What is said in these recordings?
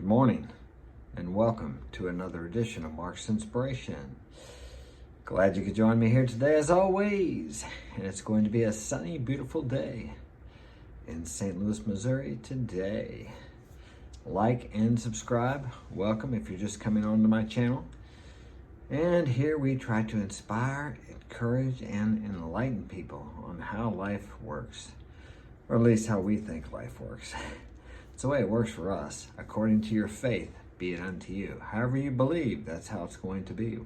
Good morning and welcome to another edition of Mark's Inspiration. Glad you could join me here today as always. And it's going to be a sunny, beautiful day in St. Louis, Missouri today. Like and subscribe. Welcome if you're just coming onto my channel. And here we try to inspire, encourage, and enlighten people on how life works. Or at least how we think life works. It's the way it works for us. According to your faith, be it unto you. However you believe, that's how it's going to be.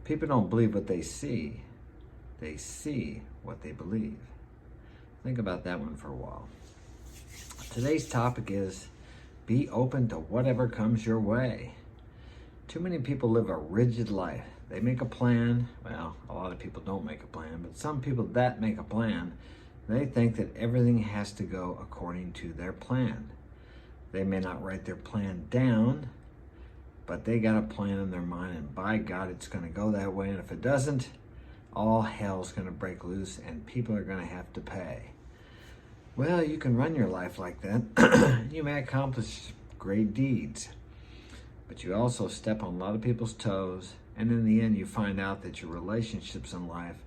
People don't believe what they see. They see what they believe. Think about that one for a while. Today's topic is be open to whatever comes your way. Too many people live a rigid life. They make a plan. Well, a lot of people don't make a plan, but some people that make a plan, they think that everything has to go according to their plan. They may not write their plan down, but they got a plan in their mind, and by God, it's going to go that way. And if it doesn't, all hell's going to break loose and people are going to have to pay. Well, you can run your life like that. You may accomplish great deeds, but you also step on a lot of people's toes. And in the end, you find out that your relationships in life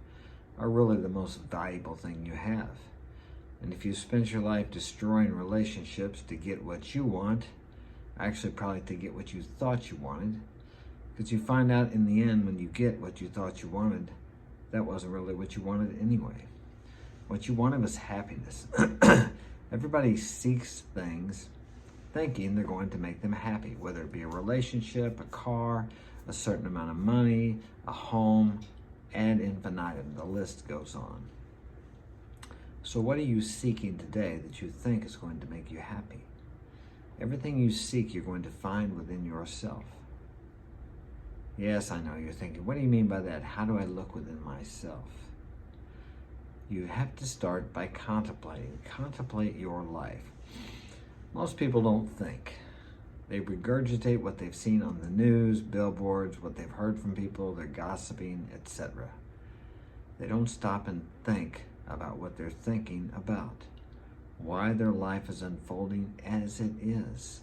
are really the most valuable thing you have. And if you spend your life destroying relationships to get what you want, actually probably to get what you thought you wanted, because you find out in the end when you get what you thought you wanted, that wasn't really what you wanted anyway. What you wanted was happiness. Everybody seeks things thinking they're going to make them happy, whether it be a relationship, a car, a certain amount of money, a home, ad infinitum. The list goes on. So what are you seeking today that you think is going to make you happy? Everything you seek, you're going to find within yourself. Yes, I know you're thinking, what do you mean by that? How do I look within myself? You have to start by contemplating. Contemplate your life. Most people don't think. They regurgitate what they've seen on the news, billboards, what they've heard from people, they're gossiping, etc. They don't stop and think about what they're thinking about, why their life is unfolding as it is.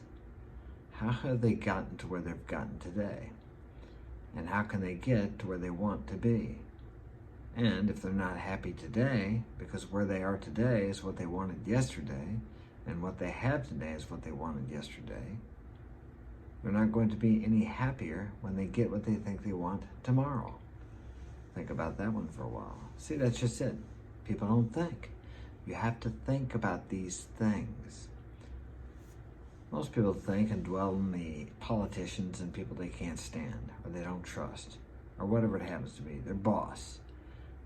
How have they gotten to where they've gotten today? And how can they get to where they want to be? And if they're not happy today, because where they are today is what they wanted yesterday, and what they have today is what they wanted yesterday, they're not going to be any happier when they get what they think they want tomorrow. Think about that one for a while. See, that's just it. People don't think. You have to think about these things. Most people think and dwell on the politicians and people they can't stand, or they don't trust, or whatever it happens to be, their boss.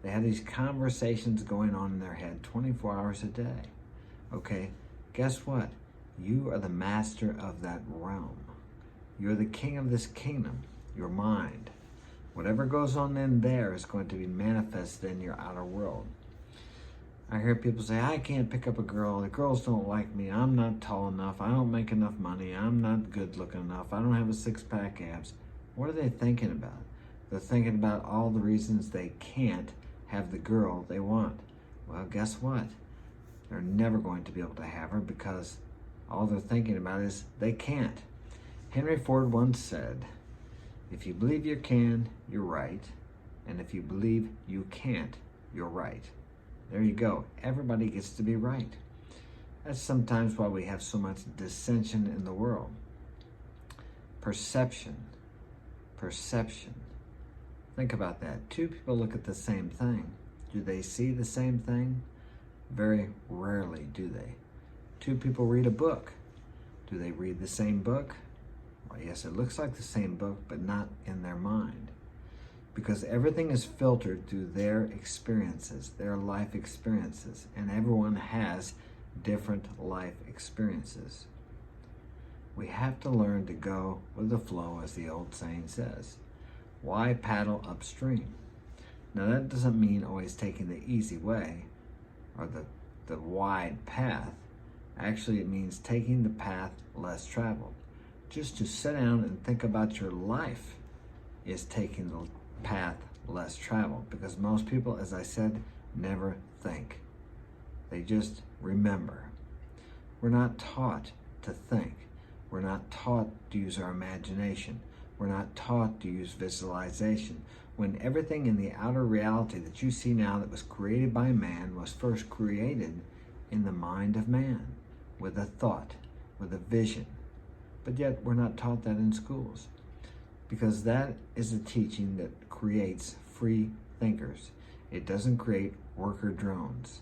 They have these conversations going on in their head 24 hours a day. Okay, guess what? You are the master of that realm. You're the king of this kingdom, your mind. Whatever goes on in there is going to be manifested in your outer world. I hear people say, I can't pick up a girl. The girls don't like me. I'm not tall enough. I don't make enough money. I'm not good looking enough. I don't have a six-pack abs. What are they thinking about? They're thinking about all the reasons they can't have the girl they want. Well, guess what? They're never going to be able to have her because all they're thinking about is they can't. Henry Ford once said, if you believe you can, you're right. And if you believe you can't, you're right. There you go. Everybody gets to be right. That's sometimes why we have so much dissension in the world. Perception. Perception. Think about that. Two people look at the same thing. Do they see the same thing? Very rarely do they. Two people read a book. Do they read the same book? Well, yes, it looks like the same book, but not in their mind. Because everything is filtered through their experiences, their life experiences, and everyone has different life experiences. We have to learn to go with the flow, as the old saying says. Why paddle upstream? Now that doesn't mean always taking the easy way or the wide path. Actually, it means taking the path less traveled. Just to sit down and think about your life is taking the path less traveled, because most people, as I said, never think. They just remember. We're not taught to think. We're not taught to use our imagination. We're not taught to use visualization. When everything in the outer reality that you see now that was created by man was first created in the mind of man, with a thought, with a vision. But yet we're not taught that in schools, because that is a teaching that creates free thinkers. It doesn't create worker drones.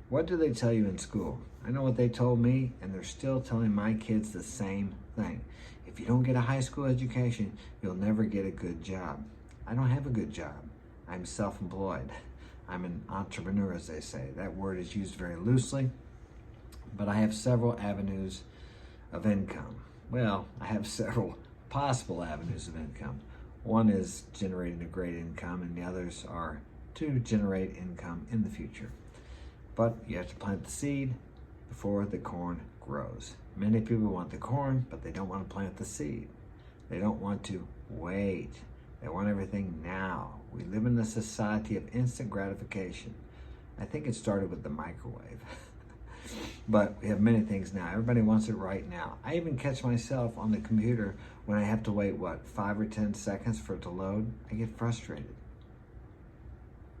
What do they tell you in school? I know what they told me, and they're still telling my kids the same thing. If you don't get a high school education, you'll never get a good job. I don't have a good job. I'm self-employed. I'm an entrepreneur, as they say. That word is used very loosely, but I have several avenues of income. Well, I have several possible avenues of income. One is generating a great income, and the others are to generate income in the future. But you have to plant the seed before the corn grows. Many people want the corn, but they don't want to plant the seed. They don't want to wait. They want everything now. We live in a society of instant gratification. I think it started with the microwave. But we have many things now. Everybody wants it right now. I even catch myself on the computer when I have to wait, 5 or 10 seconds for it to load? I get frustrated.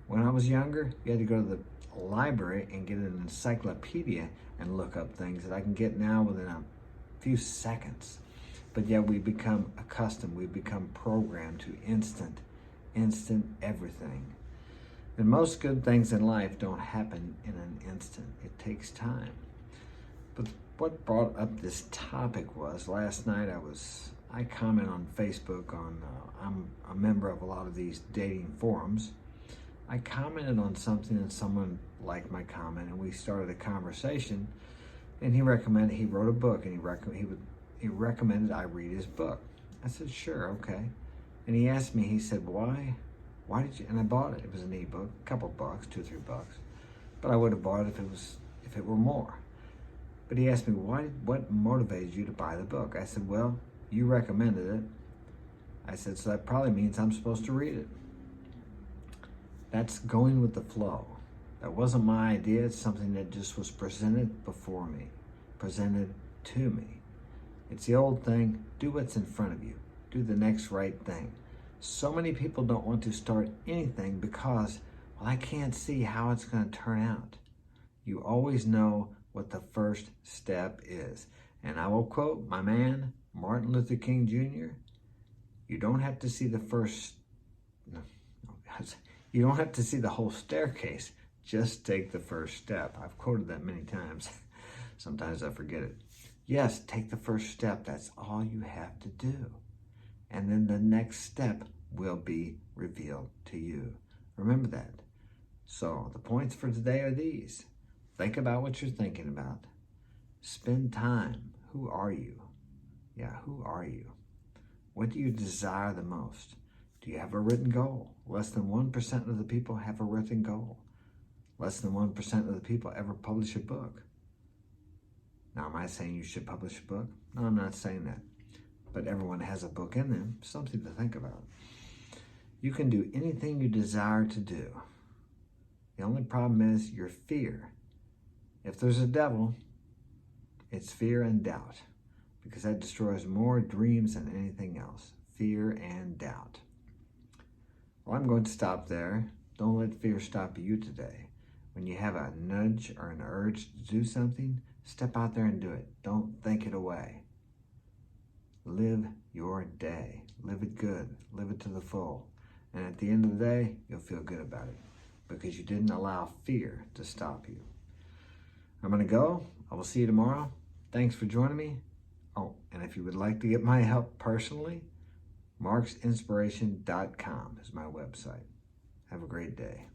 When I was younger, you had to go to the library and get an encyclopedia and look up things that I can get now within a few seconds. But yet we become accustomed, we become programmed to instant everything. And most good things in life don't happen in an instant. It takes time. But what brought up this topic was, last night I comment on Facebook on, I'm a member of a lot of these dating forums. I commented on something and someone liked my comment, and we started a conversation, and he wrote a book, and he recommended I read his book. I said, sure, okay. And he asked me, he said, why did you, and I bought it. It was an ebook, a couple bucks, $2 or $3. But I would have bought it if it were more. But he asked me, what motivated you to buy the book? I said, well, you recommended it. I said, so that probably means I'm supposed to read it. That's going with the flow. That wasn't my idea. It's something that just was presented before me, presented to me. It's the old thing, do what's in front of you. Do the next right thing. So many people don't want to start anything because, well, I can't see how it's going to turn out. You always know what the first step is. And I will quote my man, Martin Luther King Jr., you don't have to see the you don't have to see the whole staircase. Just take the first step. I've quoted that many times. Sometimes I forget it. Yes, take the first step. That's all you have to do. And then the next step will be revealed to you. Remember that. So the points for today are these. Think about what you're thinking about. Spend time. Who are you? Yeah, who are you? What do you desire the most? Do you have a written goal? Less than 1% of the people have a written goal. Less than 1% of the people ever publish a book. Now, am I saying you should publish a book? No, I'm not saying that. But everyone has a book in them, something to think about. You can do anything you desire to do. The only problem is your fear. If there's a devil, it's fear and doubt, because that destroys more dreams than anything else. Fear and doubt. Well, I'm going to stop there. Don't let fear stop you today. When you have a nudge or an urge to do something, step out there and do it. Don't think it away. Live your day. Live it good. Live it to the full. And at the end of the day, you'll feel good about it because you didn't allow fear to stop you. I'm going to go. I will see you tomorrow. Thanks for joining me. Oh, and if you would like to get my help personally, marksinspiration.com is my website. Have a great day.